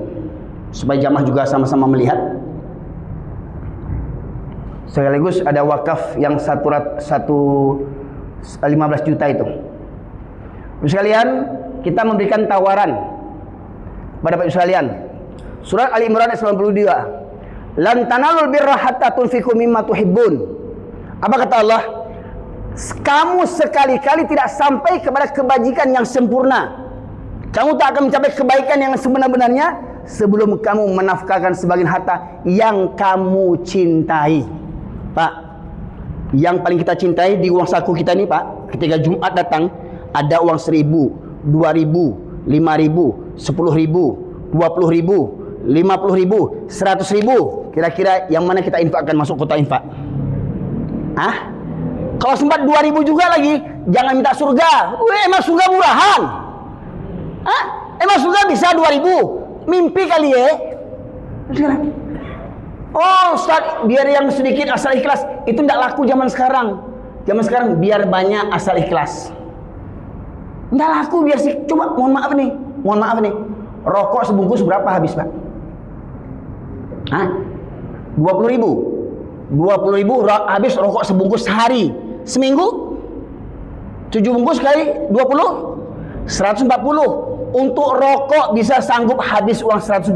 Supaya jamaah juga sama-sama melihat. Sekaligus ada wakaf yang 15 juta itu. Sekalian, kita memberikan tawaran pada Bapak sekalian. Surat Ali Imran ayat 92. Lan tanalul birra hatta tunfiqu mimma tuhibbun. Apa kata Allah? Kamu sekali-kali tidak sampai kepada kebajikan yang sempurna. Kamu tak akan mencapai kebaikan yang sebenar-benarnya sebelum kamu menafkahkan sebagian harta yang kamu cintai. Pak, yang paling kita cintai di uang saku kita nih, Pak, ketika Jumat datang, ada uang 1.000, 2.000, 5.000, 10.000, 20.000, 50.000, 100.000. Kira-kira yang mana kita infakkan masuk kota infak? Kalau sempat 2.000 juga lagi, jangan minta surga. Emang surga murahan? Emang surga bisa 2.000? Mimpi kali ya? Ustaz, biar yang sedikit asal ikhlas. Itu tidak laku zaman sekarang. Zaman sekarang biar banyak asal ikhlas. Nggak laku, biar sih. Coba, mohon maaf nih, Mohon maaf nih, rokok sebungkus berapa habis Pak? Hah? 20.000. 20.000 habis rokok sebungkus sehari. Seminggu 7 bungkus kali 20 140. Untuk rokok bisa sanggup habis uang 140.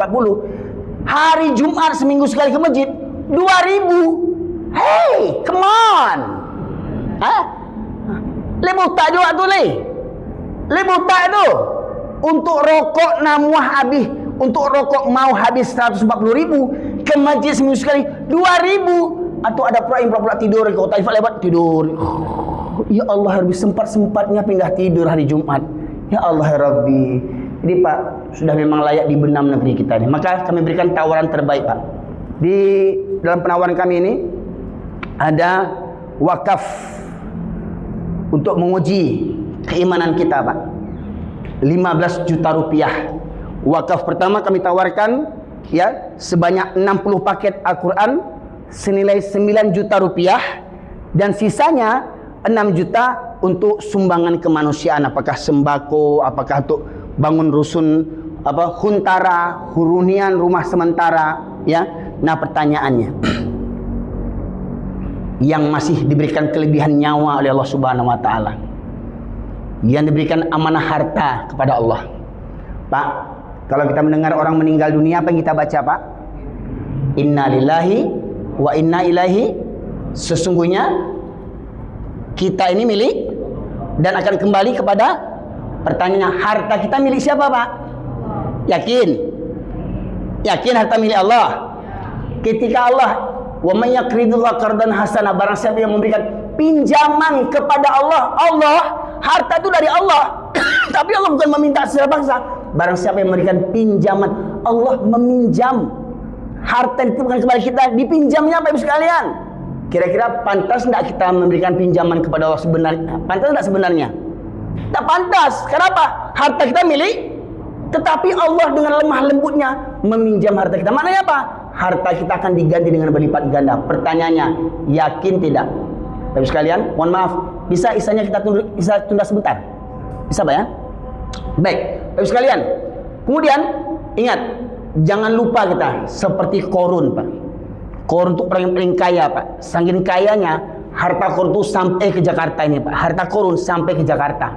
Hari Jumat seminggu sekali ke masjid 2.000. Hey, come on. Hah? Le buta juga tu le buta tu. Untuk rokok namuah habis, untuk rokok mau habis 140.000, ke masjid seminggu sekali 2.000. Atau ada pula tidur ke kota Ifat lebat tidur. Ya Allah, Rabbi, sempat-sempatnya pindah tidur hari Jumat. Ya Allah, ya Rabbi. Jadi Pak, sudah memang layak dibenam negeri kita ini. Maka kami berikan tawaran terbaik Pak. Di dalam penawaran kami ini ada wakaf untuk menguji keimanan kita Pak. 15 juta rupiah. Wakaf pertama kami tawarkan ya sebanyak 60 paket Al-Quran senilai 9 juta rupiah, dan sisanya 6 juta untuk sumbangan kemanusiaan, apakah sembako, apakah untuk bangun rusun huntara, hunian rumah sementara ya. Nah, pertanyaannya, yang masih diberikan kelebihan nyawa oleh Allah Subhanahu wa taala, yang diberikan amanah harta kepada Allah. Pak, kalau kita mendengar orang meninggal dunia, apa yang kita baca Pak? Inna lillahi wa inna ilaihi. Sesungguhnya kita ini milik dan akan kembali kepada, pertanyaannya, harta kita milik siapa Pak? Yakin? Yakin harta milik Allah? Ketika Allah, wa may yaqridullah qardan hasanah, barang siapa yang memberikan pinjaman kepada Allah, harta itu dari Allah. Tapi Allah bukan meminta secara paksa. Barang siapa yang memberikan pinjaman, Allah meminjam. Harta itu bukan kepada kita, dipinjamnya Bapak Ibu sekalian. Kira-kira pantas tidak kita memberikan pinjaman kepada Allah sebenarnya? Pantas tidak sebenarnya? Tak pantas. Kenapa? Harta kita milik, tetapi Allah dengan lemah lembutnya meminjam harta kita. Maknanya apa? Harta kita akan diganti dengan berlipat ganda. Pertanyaannya, yakin tidak? Bapak sekalian, mohon maaf, bisa isanya kita tunda sebentar? Bisa Pak ya? Baik, Bapak sekalian. Kemudian ingat, jangan lupa kita seperti Korun Pak. Korun itu paling kaya Pak. Saking kayanya, harta Korun itu sampai ke Jakarta ini Pak. Harta Korun sampai ke Jakarta,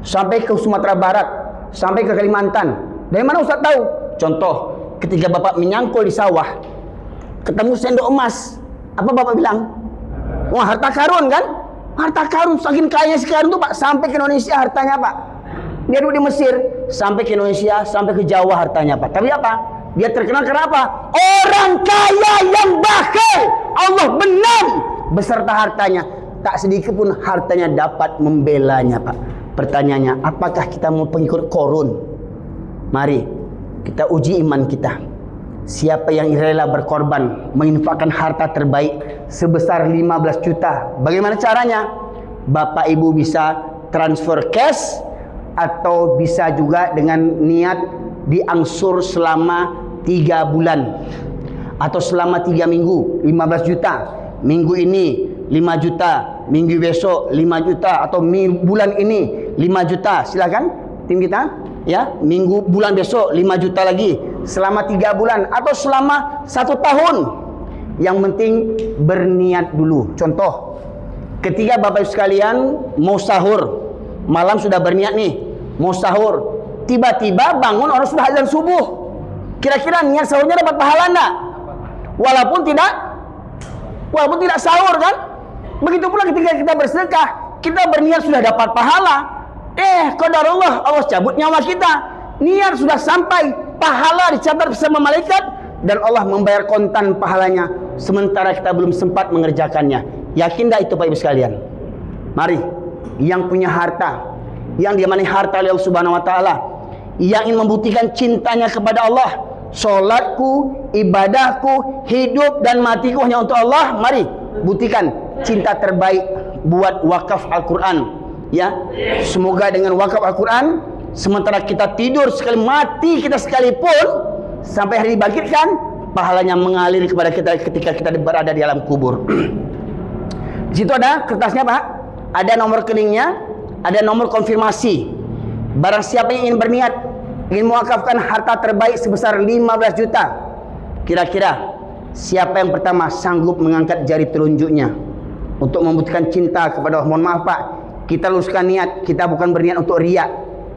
sampai ke Sumatera Barat, sampai ke Kalimantan. Dari mana Ustaz tahu? Contoh, ketika Bapak menyangkul di sawah, ketemu sendok emas, apa Bapak bilang? Wah, harta karun kan? Harta karun, saking kaya sekarang tuh Pak, sampai ke Indonesia hartanya Pak. Dia duduk di Mesir, sampai ke Indonesia, sampai ke Jawa hartanya Pak. Tapi apa? Dia terkenal kenapa? Orang kaya yang bakhil, Allah benam beserta hartanya. Tak sedikit pun hartanya dapat membelanya Pak. Pertanyaannya, apakah kita mau pengikut Korun? Mari kita uji iman kita. Siapa yang rela berkorban menginfakkan harta terbaik sebesar 15 juta? Bagaimana caranya? Bapak Ibu bisa transfer cash, atau bisa juga dengan niat diangsur selama 3 bulan atau selama 3 minggu 15 juta. Minggu ini 5 juta, minggu besok 5 juta, atau bulan ini 5 juta. Silakan tim kita ya, minggu bulan besok 5 juta lagi selama 3 bulan atau selama 1 tahun. Yang penting berniat dulu. Contoh, ketika Bapak Ibu sekalian mau sahur, malam sudah berniat nih mau sahur, tiba-tiba bangun orang sudah azan subuh. Kira-kira niat sahurnya dapat pahala enggak? Walaupun tidak sahur kan? Begitu pula ketika kita bersedekah, kita berniat sudah dapat pahala. Qadarullah, Allah cabut nyawa kita. Niat sudah sampai, pahala dicatat bersama malaikat, dan Allah membayar kontan pahalanya, sementara kita belum sempat mengerjakannya. Yakin tak itu Pak Ibu sekalian? Mari, yang punya harta, yang diamani harta oleh Allah Subhanahu wa taala, yang ingin membuktikan cintanya kepada Allah, solatku, ibadahku, hidup dan matiku hanya untuk Allah, mari buktikan cinta terbaik buat wakaf Al-Quran ya. Semoga dengan wakaf Al-Quran, sementara kita tidur sekali, mati kita sekalipun, sampai hari dibangkitkan, pahalanya mengalir kepada kita ketika kita berada di alam kubur. Di situ ada kertasnya Pak, ada nomor rekeningnya, ada nomor konfirmasi. Barang siapa yang ingin berniat ingin mewakafkan harta terbaik sebesar 15 juta. Kira-kira siapa yang pertama sanggup mengangkat jari telunjuknya untuk membuktikan cinta kepada Allah? Mohon maaf Pak, kita luruskan niat, kita bukan berniat untuk riak,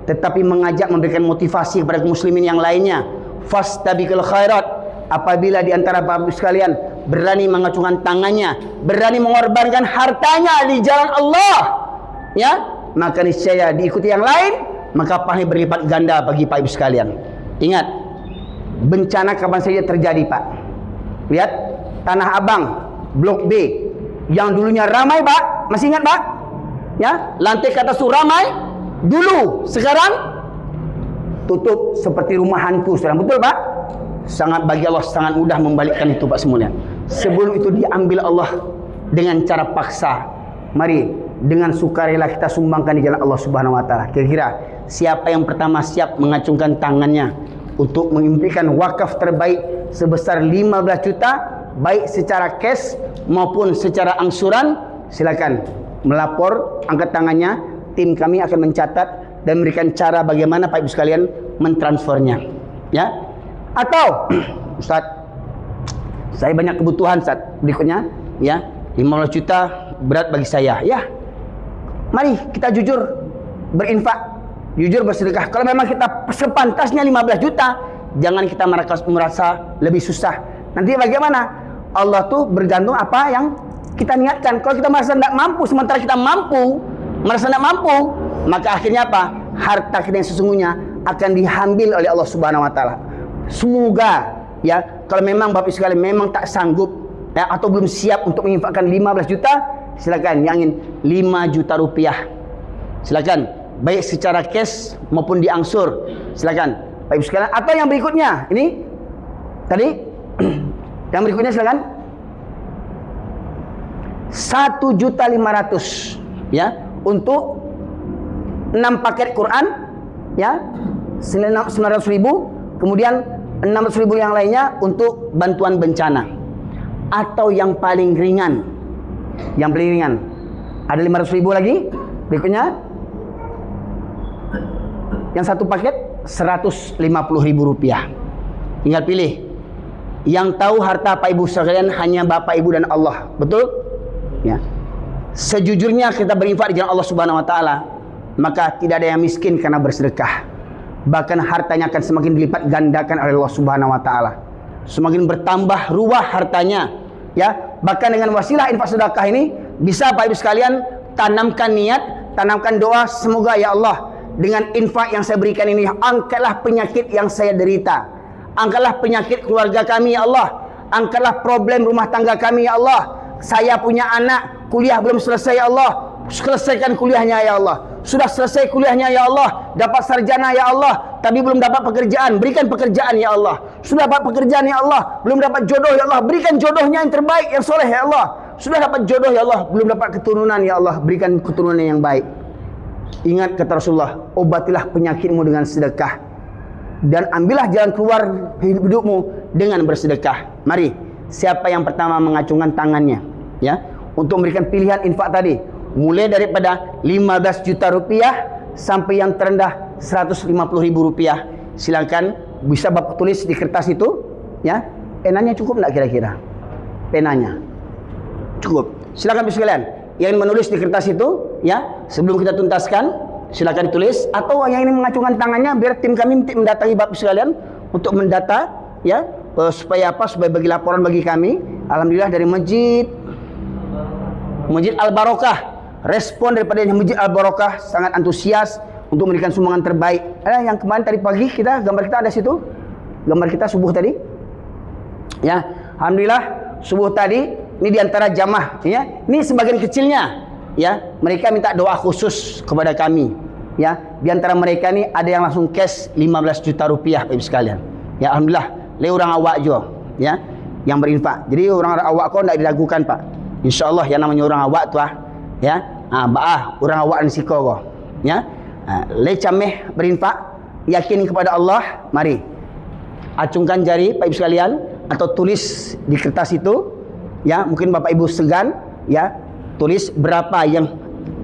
tetapi mengajak, memberikan motivasi kepada muslimin yang lainnya. Fastabiqul khairat. Apabila di antara Bapak sekalian berani mengacungkan tangannya, berani mengorbankan hartanya di jalan Allah, ya, maka niscaya diikuti yang lain, maka pahala berlipat ganda bagi Pak Ibu sekalian. Ingat, bencana kapan saja terjadi Pak. Lihat Tanah Abang, Blok B, yang dulunya ramai Pak, masih ingat Pak? Ya, lantai ke atas itu ramai dulu, sekarang tutup seperti rumah hantu sekarang. Betul Pak? Sangat bagi Allah sangat mudah membalikkan itu Pak semuanya. Sebelum itu diambil Allah dengan cara paksa. Mari dengan sukarela kita sumbangkan di jalan Allah Subhanahu wa taala. Kira-kira siapa yang pertama siap mengacungkan tangannya untuk mengimplikkan wakaf terbaik sebesar 15 juta, baik secara cash maupun secara angsuran? Silakan melapor, angkat tangannya, tim kami akan mencatat dan memberikan cara bagaimana Pak Ibu sekalian mentransfernya, ya. Atau Ustaz, saya banyak kebutuhan Ustaz, berikutnya ya 15 juta berat bagi saya, ya. Mari kita jujur berinfak, jujur bersedekah. Kalau memang kita sepantasnya 15 juta, jangan kita merasa lebih susah. Nanti bagaimana? Allah tuh bergantung apa yang kita niatkan. Kalau kita merasa tidak mampu, sementara kita mampu, merasa tidak mampu, maka akhirnya apa? Harta kita yang sesungguhnya akan diambil oleh Allah Subhanahu wa taala. Semoga ya, kalau memang Bapak sekalian memang tak sanggup ya, atau belum siap untuk menginfakkan 15 juta, silakan yang ingin 5 juta rupiah. Silakan baik secara cash maupun diangsur. Silakan Bapak Ibu sekalian. Atau yang berikutnya, ini tadi yang berikutnya silakan 1.500.000 ya, untuk 6 paket Quran ya, 900.000, kemudian 600.000 yang lainnya untuk bantuan bencana. Atau yang paling ringan, ada 500.000 lagi. Berikutnya yang satu paket 150.000 rupiah. Tinggal pilih. Yang tahu harta Pak Ibu sekalian hanya Bapak Ibu dan Allah, betul? Ya. Sejujurnya kita berinfak di jalan Allah Subhanahu wa taala, maka tidak ada yang miskin karena bersedekah. Bahkan hartanya akan semakin dilipat gandakan oleh Allah Subhanahu wa taala. Semakin bertambah ruah hartanya, ya. Bahkan dengan wasilah infak sedekah ini bisa Pak Ibu sekalian tanamkan niat, tanamkan doa, semoga ya Allah, dengan infak yang saya berikan ini, angkatlah penyakit yang saya derita. Angkatlah penyakit keluarga kami ya Allah. Angkatlah problem rumah tangga kami ya Allah. Saya punya anak kuliah belum selesai ya Allah, selesaikan kuliahnya ya Allah. Sudah selesai kuliahnya ya Allah, dapat sarjana ya Allah, tapi belum dapat pekerjaan, berikan pekerjaan ya Allah. Sudah dapat pekerjaan ya Allah, belum dapat jodoh ya Allah, berikan jodohnya yang terbaik, yang soleh ya Allah. Sudah dapat jodoh ya Allah, belum dapat keturunan ya Allah, berikan keturunan yang baik. Ingat kata Rasulullah, obatilah penyakitmu dengan sedekah, dan ambillah jalan keluar hidupmu dengan bersedekah. Mari, siapa yang pertama mengacungkan tangannya ya, untuk memberikan pilihan infak tadi, mulai daripada 15 juta rupiah sampai yang terendah 150.000 rupiah. Silakan, bisa Bapak tulis di kertas itu ya. Penanya cukup enggak kira-kira? Penanya cukup. Silakan Bapak sekalian yang ingin menulis di kertas itu ya, sebelum kita tuntaskan silakan ditulis. Atau yang ingin mengacungkan tangannya, biar tim kami mendatangi Bapak sekalian untuk mendata ya, supaya apa? Supaya bagi laporan bagi kami. Alhamdulillah dari Masjid Al-Barokah, respon daripada Masjid Al-Barokah sangat antusias untuk memberikan sumbangan terbaik. Yang kemarin tadi pagi kita, gambar kita ada situ, gambar kita subuh tadi ya. Alhamdulillah subuh tadi ini diantara jamaah ya, ini sebagian kecilnya ya, mereka minta doa khusus kepada kami ya. Diantara mereka ini ada yang langsung cash 15 juta rupiah Ibu sekalian ya. Alhamdulillah le orang awak jo ya yang berinfak. Jadi orang awak kau tidak diragukan Pak, insyaallah yang namanya orang awak tu ya, orang awak ni siko ko ya. Le cameh berinfak, yakin kepada Allah. Mari acungkan jari Pak Ibu sekalian, atau tulis di kertas itu ya. Mungkin Bapak Ibu segan ya, tulis berapa yang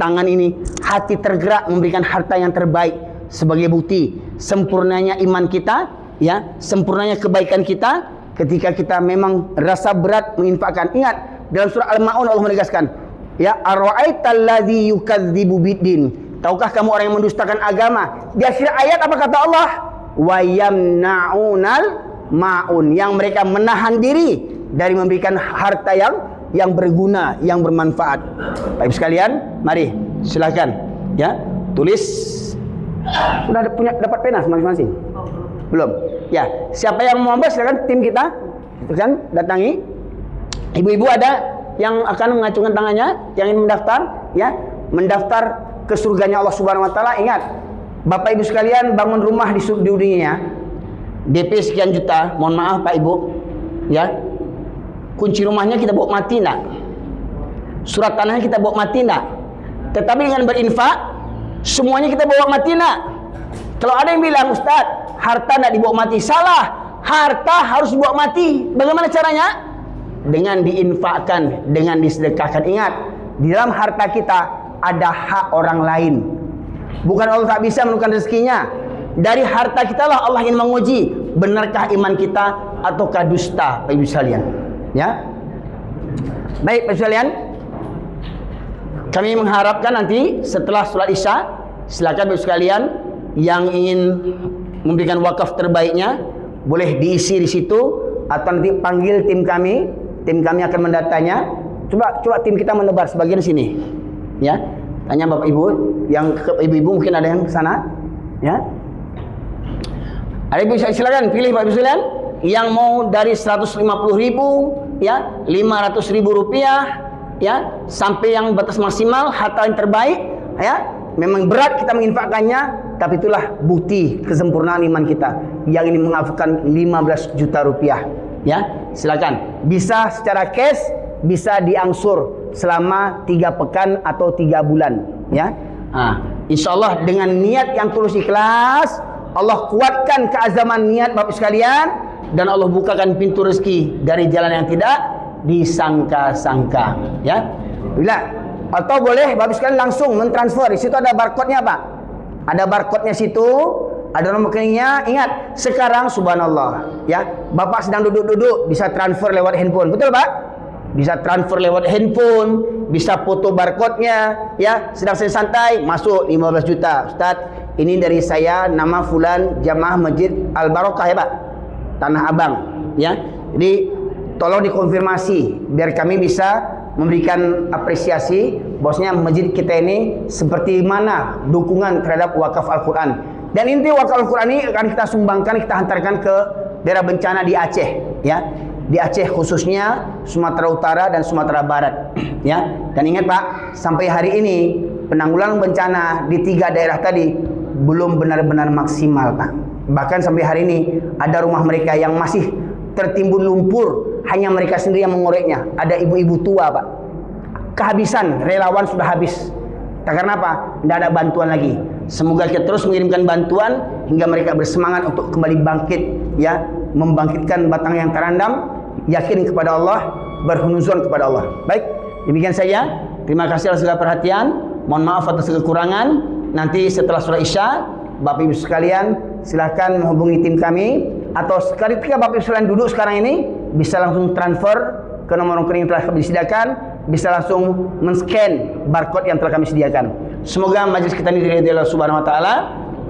tangan ini hati tergerak memberikan harta yang terbaik sebagai bukti sempurnanya iman kita, ya, sempurnanya kebaikan kita ketika kita memang rasa berat menginfakkan. Ingat, dalam surah Al-Maun Allah menegaskan, ya, ara'aital ladzi yukadzibu biddin. Tahukah kamu orang yang mendustakan agama? Di akhir ayat apa kata Allah? Wa yamna'unal ma'un, yang mereka menahan diri dari memberikan harta yang berguna, yang bermanfaat. Baik sekalian, mari silakan, ya, tulis. Sudah dapat pena masing-masing? Belum? Ya, siapa yang mau ambil silakan, tim kita kan datangi. Ibu-ibu ada yang akan mengacungkan tangannya, yang ingin mendaftar, ya, mendaftar ke surganya Allah Subhanahu wa taala. Ingat, Bapak Ibu sekalian, bangun rumah di dunia, DP sekian juta, mohon maaf Pak Ibu, ya. Kunci rumahnya kita bawa mati enggak? Surat tanahnya kita bawa mati enggak? Tetapi dengan berinfak, semuanya kita bawa mati enggak? Kalau ada yang bilang, Ustaz, harta enggak dibawa mati, salah. Harta harus dibawa mati. Bagaimana caranya? Dengan diinfakkan, dengan disedekahkan. Ingat, di dalam harta kita ada hak orang lain. Bukan Allah tak bisa menentukan rezekinya. Dari harta kita lah Allah ingin menguji, benarkah iman kita ataukah dusta, Bapak Ibu sekalian. Ya. Baik, Bapak Ibu sekalian, kami mengharapkan nanti setelah sholat Isya, silakan Bapak Ibu sekalian yang ingin memberikan wakaf terbaiknya boleh diisi di situ, atau nanti panggil tim kami akan mendatanya. Coba tim kita menebar sebagian sini, ya. Tanya Bapak Ibu, yang ibu-ibu mungkin ada yang ke sana, ya. Ada ibu, silakan pilih Bapak Ibu sekalian yang mau dari 150.000, ya, 500.000 rupiah, ya, sampai yang batas maksimal harta yang terbaik, ya. Memang berat kita menginfakkannya, tapi itulah bukti kesempurnaan iman kita yang ini mengafukan 15 juta rupiah, ya. Silakan, bisa secara cash, bisa diangsur selama 3 pekan atau 3 bulan, ya. Insyaallah dengan niat yang tulus ikhlas, Allah kuatkan keazaman niat Bapak sekalian, dan Allah bukakan pintu rezeki dari jalan yang tidak disangka-sangka, ya. Bila atau boleh Bapak sekalian langsung mentransfer. Di situ ada barcode-nya, Pak. Ada barcode-nya situ, ada nomor rekeningnya. Ingat, sekarang subhanallah, ya, Bapak sedang duduk-duduk bisa transfer lewat handphone. Betul, Pak? Bisa transfer lewat handphone, bisa foto barcode-nya, ya. Sedang santai, masuk 15 juta. Ustaz, ini dari saya, nama fulan, jamaah Masjid Al Barokah, ya Pak, Tanah Abang, ya. Jadi tolong dikonfirmasi biar kami bisa memberikan apresiasi bosnya masjid kita ini seperti mana dukungan terhadap wakaf Al-Quran. Dan inti wakaf Al-Quran ini akan kita sumbangkan, kita hantarkan ke daerah bencana di Aceh, ya. Di Aceh khususnya, Sumatera Utara dan Sumatera Barat, ya. Dan ingat Pak, sampai hari ini penanggulangan bencana di 3 daerah tadi belum benar-benar maksimal, Pak. Bahkan sampai hari ini ada rumah mereka yang masih tertimbun lumpur, hanya mereka sendiri yang mengoreknya. Ada ibu-ibu tua, Pak, kehabisan, relawan sudah habis. Karena apa? Tidak ada bantuan lagi. Semoga kita terus mengirimkan bantuan hingga mereka bersemangat untuk kembali bangkit, ya, membangkitkan batang yang terandam, yakin kepada Allah, berhunuzon kepada Allah. Baik, demikian saja. Terima kasih atas segala perhatian. Mohon maaf atas kekurangan. Nanti setelah sholat Isya, Bapak Ibu sekalian silahkan menghubungi tim kami, atau ketika Bapak Ibu sekalian duduk sekarang ini bisa langsung transfer ke nomor rekening yang telah kami sediakan, bisa langsung men-scan barcode yang telah kami sediakan. Semoga majelis kita ini diridhai Allah Subhanahu wa taala.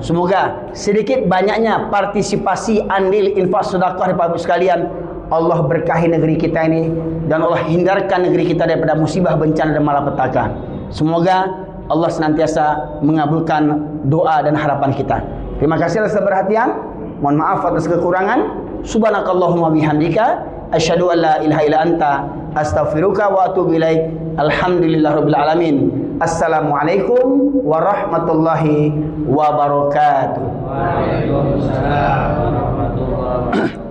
Semoga sedikit banyaknya partisipasi andil infak sedekah Bapak Ibu sekalian, Allah berkahi negeri kita ini, dan Allah hindarkan negeri kita daripada musibah, bencana dan malapetaka. Semoga Allah senantiasa mengabulkan doa dan harapan kita. Terima kasih atas perhatian. Mohon maaf atas kekurangan. Subhanakallahumma bihamdika asyhadu an la ilaha illa anta astaghfiruka wa atubu ilaik. Alhamdulillahirabbil alamin. Assalamualaikum warahmatullahi wabarakatuh. Waalaikumsalam warahmatullahi wabarakatuh.